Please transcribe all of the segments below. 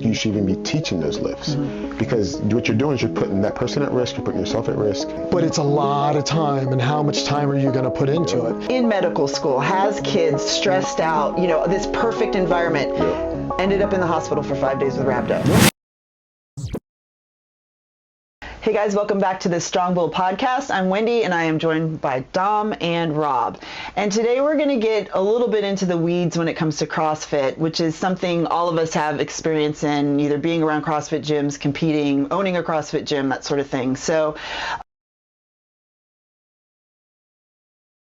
you should even be teaching those lifts. Because what you're doing is you're putting that person at risk, you're putting yourself at risk. But it's a lot of time, and how much time are you going to put into it? In medical school, has kids stressed out, you know, this perfect environment, ended up in the hospital for 5 days with rhabdo. Hey guys, welcome back to the Strong Bull podcast. I'm Wendy and I am joined by Dom and Rob. And today we're going to get a little bit into the weeds when it comes to CrossFit, which is something all of us have experience in, either being around CrossFit gyms, competing, owning a CrossFit gym, that sort of thing. So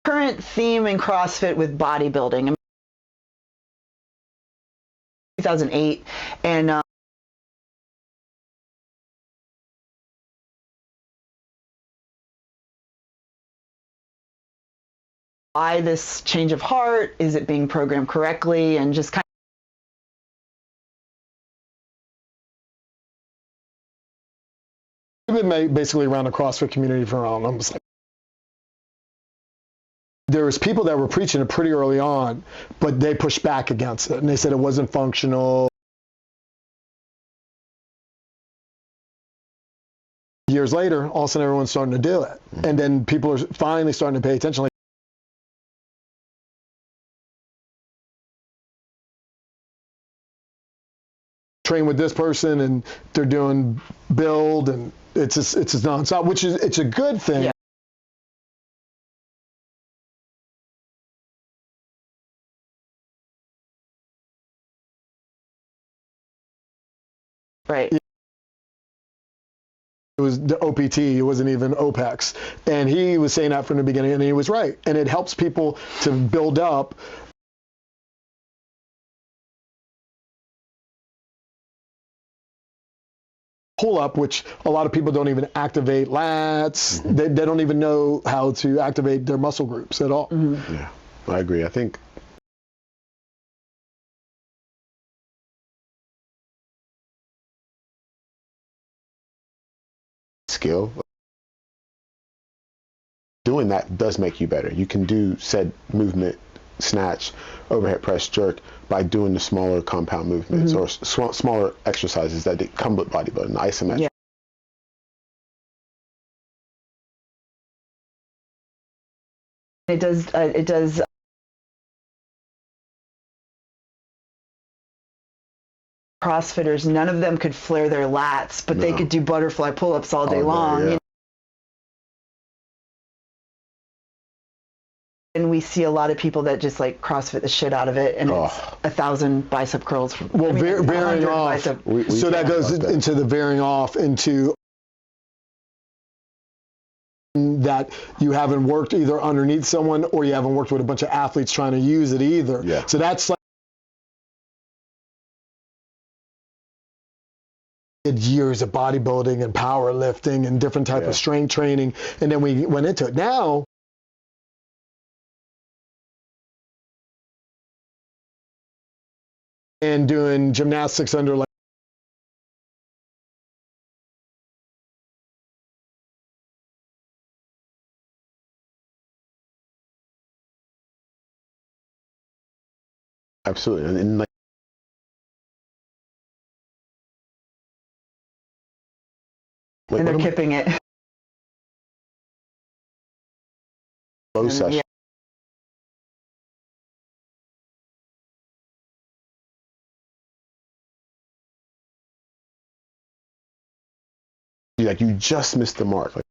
current theme in CrossFit with bodybuilding. 2008 and why this change of heart? Is it being programmed correctly? And just kind I've been basically around the CrossFit community for almost like, there was people that were preaching it pretty early on, but they pushed back against it and they said it wasn't functional. Years later, all of a sudden everyone's starting to do it. And then people are finally starting to pay attention. Like, train with this person and they're doing build and it's just nonstop, which is, it's a good thing. Yeah. Right. It was the OPT, it wasn't even OPEX. And he was saying that from the beginning and he was right. And it helps people to build up. Pull up, which a lot of people don't even activate lats. They don't even know how to activate their muscle groups at all. Yeah, I agree. I think skill. Doing that does make you better. You can do said movement, snatch, overhead press, jerk by doing the smaller compound movements or smaller exercises that come with bodybuilding, isometric. Yeah. It does CrossFitters, none of them could flare their lats, but they could do butterfly pull-ups all day long. Yeah. And we see a lot of people that just like CrossFit the shit out of it, and it's 1,000 bicep curls. Well, varying off. So that goes into the varying off into that you haven't worked either underneath someone or you haven't worked with a bunch of athletes trying to use it either. Yeah. So that's like years of bodybuilding and powerlifting and different type of strength training, and then we went into it. Now and doing gymnastics under like Absolutely. And like and they're kipping it. low session. Yeah. Like you just missed the mark. Like,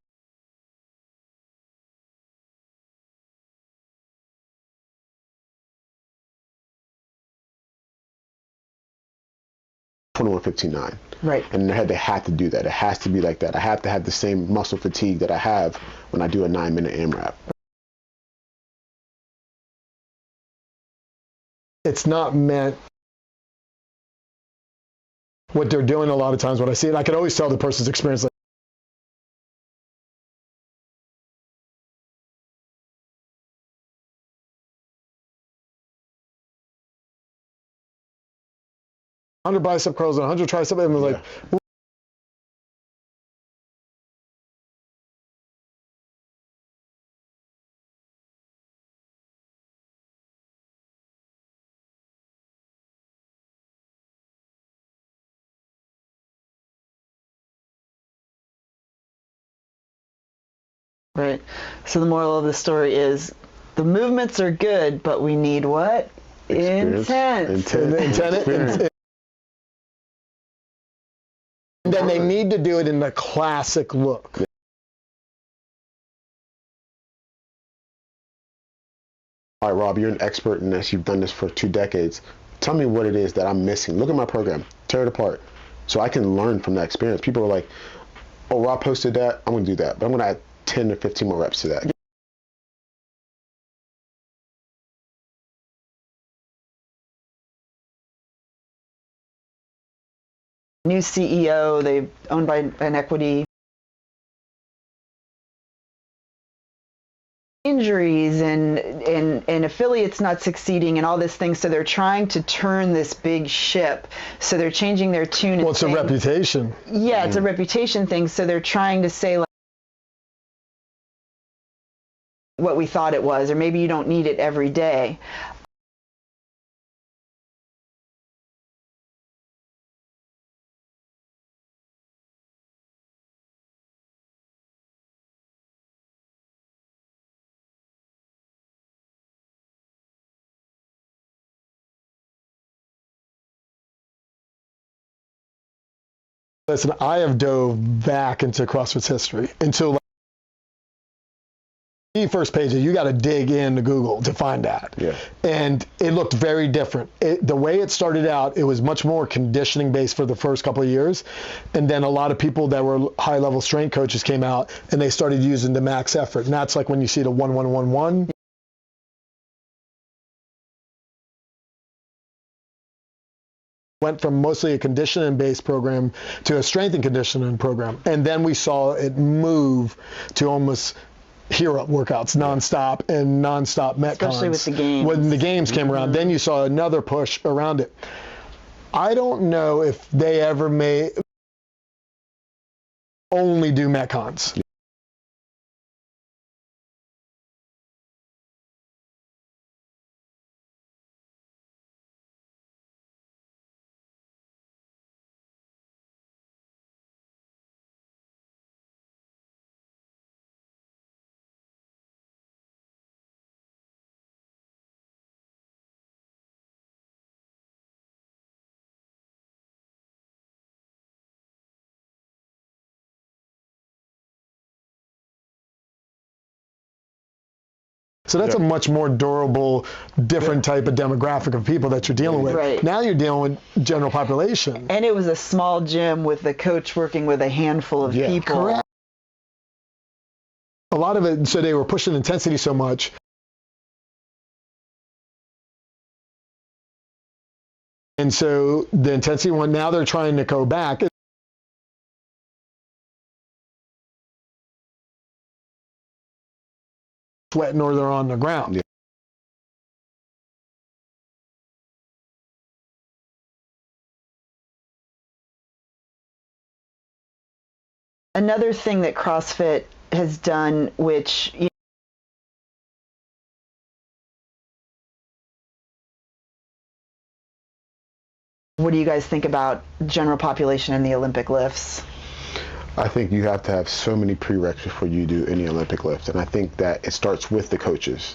$21.59. Right. And they had to do that. It has to be like that. I have to have the same muscle fatigue that I have when I do a 9-minute AMRAP. it's not meant. What they're doing a lot of times when I see it, I can always tell the person's experience. Like, 100 bicep curls and 100 tricep, and it was like, Right. So the moral of the story is the movements are good, but we need what? Intent. And then they need to do it in the classic look. All right, Rob, you're an expert in this. You've done this for 2 decades. Tell me what it is that I'm missing. Look at my program. Tear it apart so I can learn from that experience. People are like, oh, Rob posted that. I'm going to do that. But I'm going to add 10 or 15 more reps to that. New CEO, they're owned by an equity. Injuries and affiliates not succeeding and all this thing, so they're trying to turn this big ship, so they're changing their tune. Well, it's a reputation. Yeah, it's a reputation thing, so they're trying to say like what we thought it was, or maybe you don't need it every day. Listen, I have dove back into CrossFit's history until the first pages. You got to dig into Google to find that. Yeah. And it looked very different. The way it started out, it was much more conditioning based for the first couple of years. And then a lot of people that were high level strength coaches came out and they started using the max effort. And that's like when you see the 1-1-1-1. Went from mostly a conditioning-based program to a strength and conditioning program. And then we saw it move to almost hero workouts, nonstop and nonstop metcons. Especially with the games. When the games came around, then you saw another push around it. I don't know if they ever may only do metcons. So that's a much more durable, different type of demographic of people that you're dealing with. Right. Now you're dealing with general population. And it was a small gym with the coach working with a handful of people. Correct. A lot of it, so they were pushing intensity so much. And so the intensity one, now they're trying to go back. Sweating or they're on the ground. Yeah. Another thing that CrossFit has done, which what do you guys think about general population and the Olympic lifts? I think you have to have so many prerequisites before you do any Olympic lift. And I think that it starts with the coaches.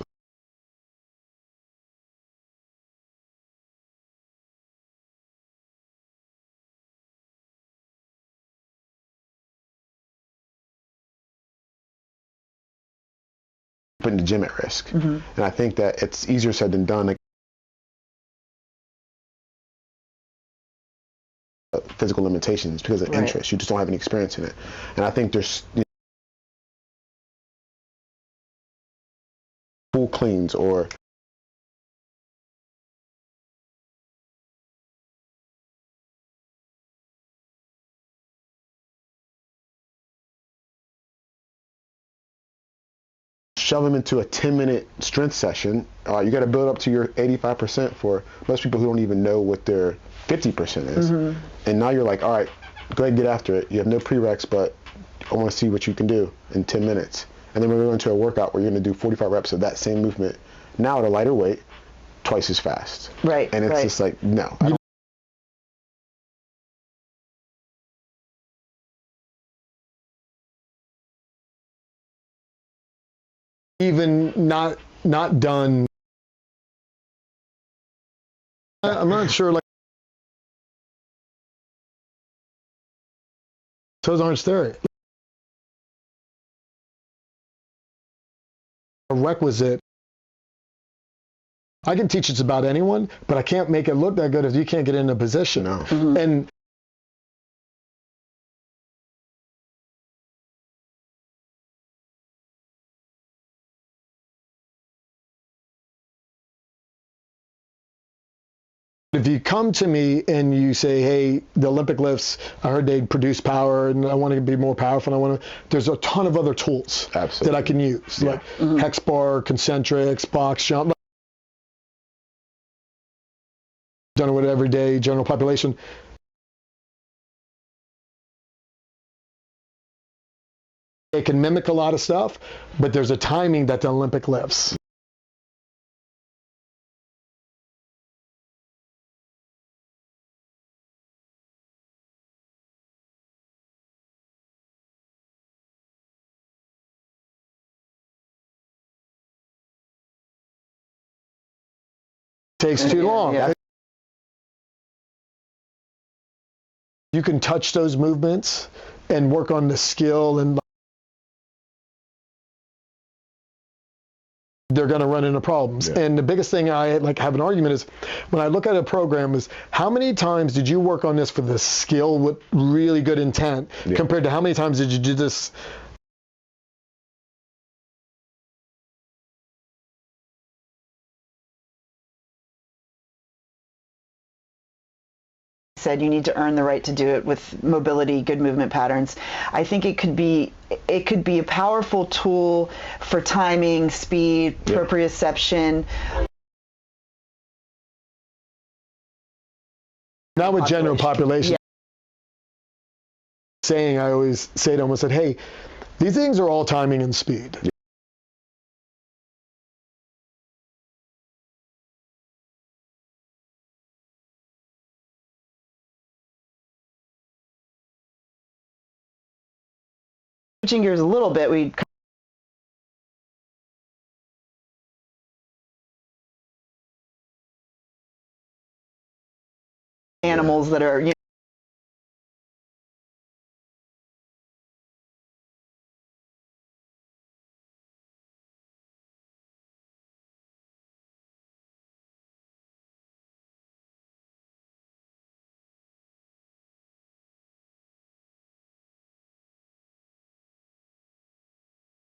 Putting the gym at risk. And I think that it's easier said than done. Physical limitations because of interest. You just don't have any experience in it. And I think there's full cleans or shove them into a 10-minute strength session. You got to build up to your 85% for most people who don't even know what their 50% is. And now you're like, all right, go ahead and get after it. You have no prereqs, but I want to see what you can do in 10 minutes. And then we're going to a workout where you're going to do 45 reps of that same movement, now at a lighter weight, twice as fast. Right. And it's just like, no. I don't even not done. I'm not sure, like, toes aren't scary. A requisite. I can teach it's about anyone, but I can't make it look that good if you can't get in a position. No. Mm-hmm. And if you come to me and you say, hey, the Olympic lifts, I heard they produce power and I want to be more powerful, there's a ton of other tools that I can use, like hex bar, concentrics, box jump. Done with everyday general population. They can mimic a lot of stuff, but there's a timing that the Olympic lifts. Takes too long. Yeah. You can touch those movements and work on the skill, and they're going to run into problems. Yeah. And the biggest thing I have an argument is when I look at a program is how many times did you work on this for the skill with really good intent compared to how many times did you do this? Said you need to earn the right to do it with mobility, good movement patterns. I think it could be a powerful tool for timing, speed, proprioception. Not with general population. Saying I always say to them, I said, hey, these things are all timing and speed. Switching gears a little bit, we animals that are,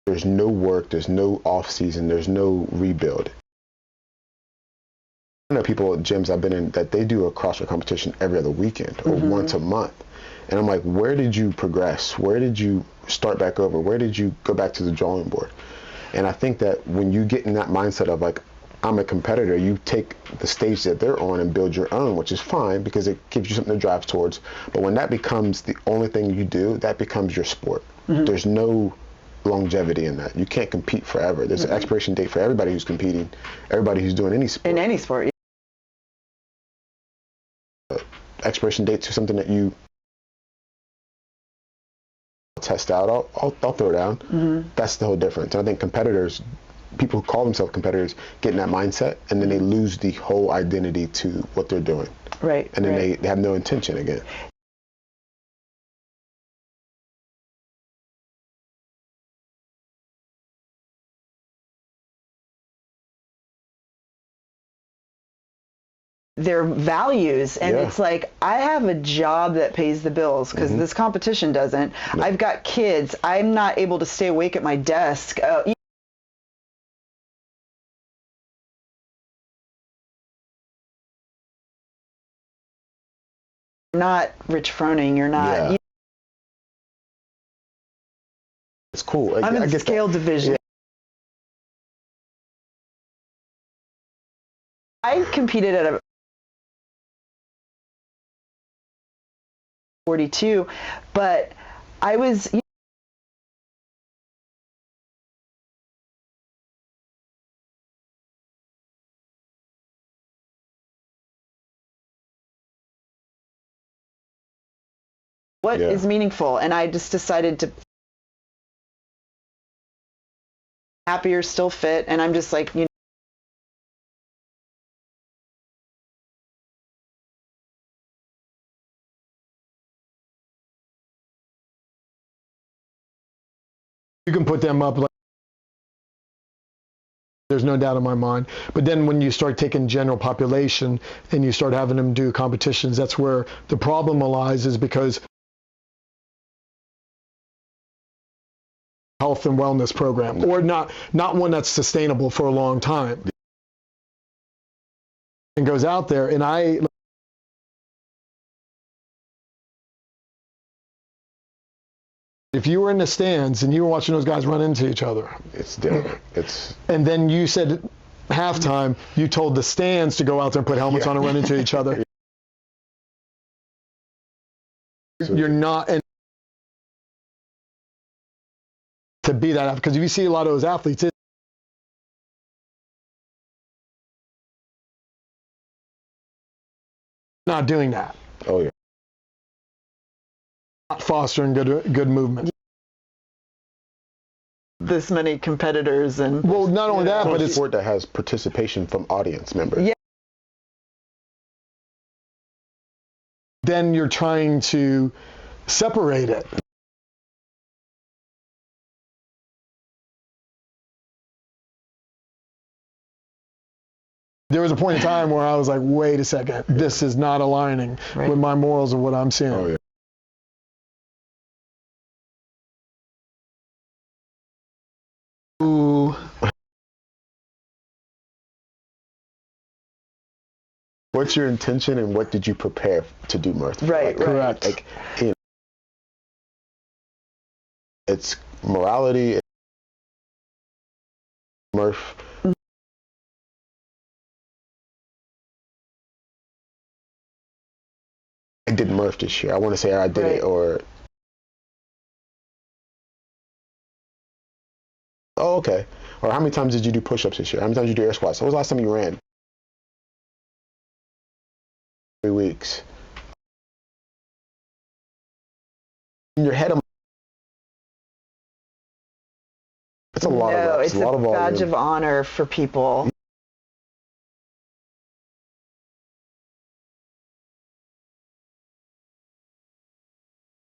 There's no work, there's no off season, there's no rebuild. I know people at gyms I've been in that they do a CrossFit competition every other weekend or once a month. And I'm like, where did you progress? Where did you start back over? Where did you go back to the drawing board? And I think that when you get in that mindset of like, I'm a competitor, you take the stage that they're on and build your own, which is fine because it gives you something to drive towards. But when that becomes the only thing you do, that becomes your sport. There's no longevity in that. You can't compete forever. There's an expiration date for everybody who's competing, everybody who's doing any sport. in any sport. Expiration dates are something that you test out. I'll throw down. That's the whole difference. And I think competitors, people who call themselves competitors, get in that mindset and then they lose the whole identity to what they're doing. Right. And then they have no intention again. Their values, and it's like, I have a job that pays the bills because this competition doesn't. I've got kids. I'm not able to stay awake at my desk. You're not Rich Froning. You're not. It's cool. I'm in scale division. I competed at a 42, but I was what is meaningful, and I just decided to happier, still fit, and I'm just like, you can put them up like, there's no doubt in my mind. But then when you start taking general population and you start having them do competitions, that's where the problem lies, is because health and wellness program, or not one that's sustainable for a long time, and goes out there. And if you were in the stands and you were watching those guys run into each other, it's different. And then you said halftime, you told the stands to go out there and put helmets on and run into each other. You're not, and to be that, because if you see a lot of those athletes, it's not doing that. Oh yeah. Not fostering good movement. this many competitors and Well, not only that, but a it's sport that has participation from audience members. Yeah. then you're trying to separate it. There was a point in time where I was like, wait a second, this is not aligning Right. with my morals of what I'm seeing. Oh yeah. Ooh. What's your intention and what did you prepare to do Murph? Right, right. Correct. Like, you know, it's morality. It's Murph. I did Murph this year. I want to say I did Right. it, or oh, okay. Or how many times did you do push-ups this year? How many times did you do air squats? When was the last time you ran? 3 weeks. In your head, it's a lot of No, reps, it's a lot a of badge volume. of honor for people.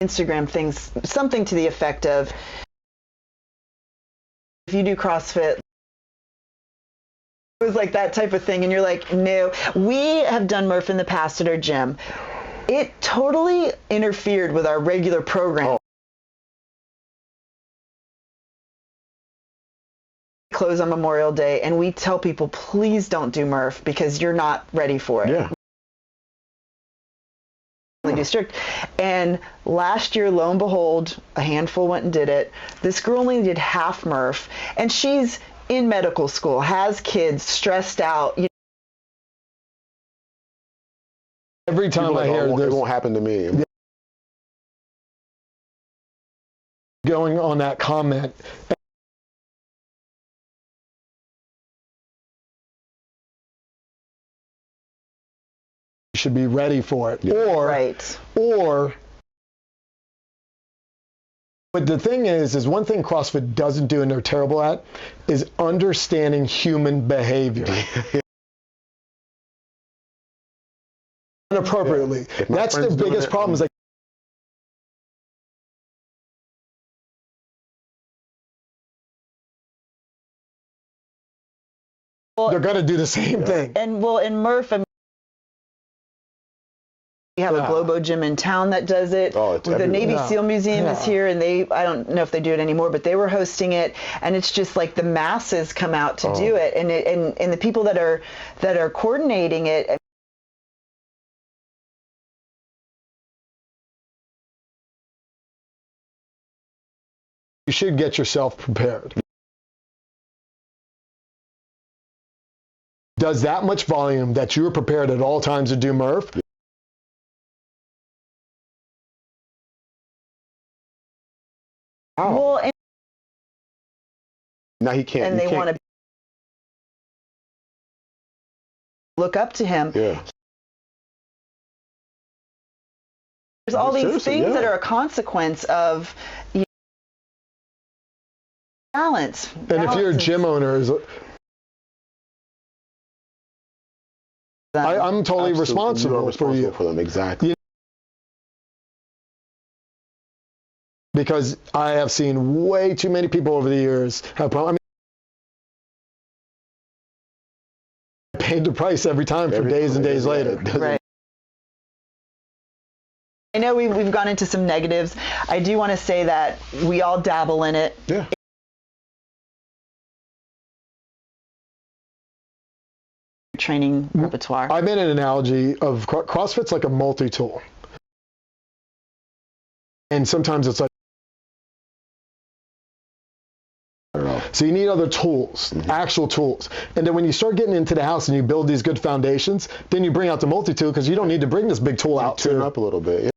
Instagram things, something to the effect of, if you do CrossFit, it was like that type of thing, and you're like, no. We have done Murph in the past at our gym. It totally interfered with our regular program. Oh. Close on Memorial Day, and we tell people, please don't do Murph because you're not ready for it. Yeah. Do strict. And last year, lo and behold, a handful went and did it. This girl only did half Murph, and she's in medical school, has kids, stressed out. Every time People I like, hear oh, it this won't happen to me. going on that comment, you should be ready for it. Yeah. Right. Or, but the thing is one thing CrossFit doesn't do and they're terrible at is understanding human behavior. Inappropriately. If my That's the friend's doing biggest it, problem. Is like, they're going to do the same thing. And well, in Murph, I mean, we have a Globo gym in town that does it. Oh, it's the everywhere. Navy Yeah. SEAL Museum is Yeah. here, and I don't know if they do it anymore, but they were hosting it, and it's just like the masses come out to do it, and the people that are coordinating it. You should get yourself prepared. Does that much volume that you're prepared at all times to do Murph? Wow. Well, and Now he can't. and you they can't- want to look up to him. Yeah. There's all these Seriously, things yeah. that are a consequence of balance. And if you're a gym owner, I'm totally responsible for you. For them, exactly. Because I have seen way too many people over the years have problems. I paid the price every time for days and days later. Right. I know we've gone into some negatives. I do want to say that we all dabble in it. Yeah. Training repertoire. I made an analogy of CrossFit's like a multi-tool. And sometimes it's like, so you need other tools, actual tools. And then when you start getting into the house and you build these good foundations, then you bring out the multi-tool because you don't need to bring this big tool out. Tune it up a little bit. Yeah.